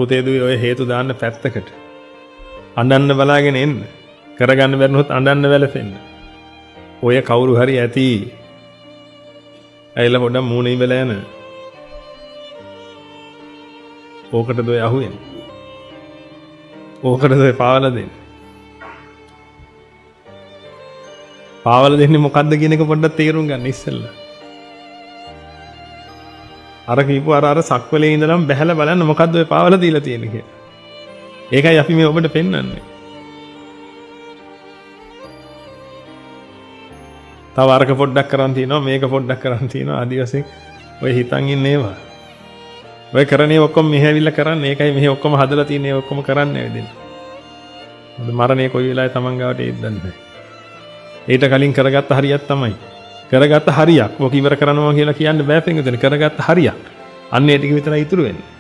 පුතේ දුවේ ඔය හේතු දාන්න පැත්තකට. අඬන්න බලාගෙන එන්න. කරගන්න බැරිනොත් අඬන්න වැළපෙන්න. ඔය කවුරු හරි ඇති. ඇයිලා පොඩ්ඩක් මූණේ ඉවලා යන. ඕකටද ඔය අහුවෙන්නේ. ඕකටද ඔය පාවලා දෙන්නේ. පාවලා දෙන්නේ මොකද්ද කියන එක පොඩ්ඩක් තේරුම් ගන්න ඉස්සෙල්ලා. අර කීපු අර සක්වලේ ඉඳලම බැහැලා බලන්න මොකද්ද ඔය පාවලා දීලා තියෙන්නේ කියලා. ඒකයි අපි මේ ඔබට පෙන්වන්නේ. තව අරක පොඩ්ඩක් කරන් තියනවා මේක පොඩ්ඩක් කරන් තියනවා ආදි වශයෙන් ඔය හිතන් ඉන්නේ ඒවා. ඔය කරන්නේ ඔක්කොම මෙහෙ ඇවිල්ලා කරන්නේ. ඒකයි මෙහෙ ඔක්කොම හදලා තියෙන්නේ ඔක්කොම කරන්නේ ඇවිදින්න. මොකද මරණය කොයි වෙලාවෙ Taman ගාවට එයිද දන්නේ නැහැ. ඊට කලින් කරගත්ත හරියක් තමයි. කරගත්ත හරියක්. ඔක ඉවර කරනවා කියලා කියන්න බෑ පින්විතනේ. කරගත්ත හරියක්. අන්න ඒ ටික විතරයි ඉතුරු වෙන්නේ.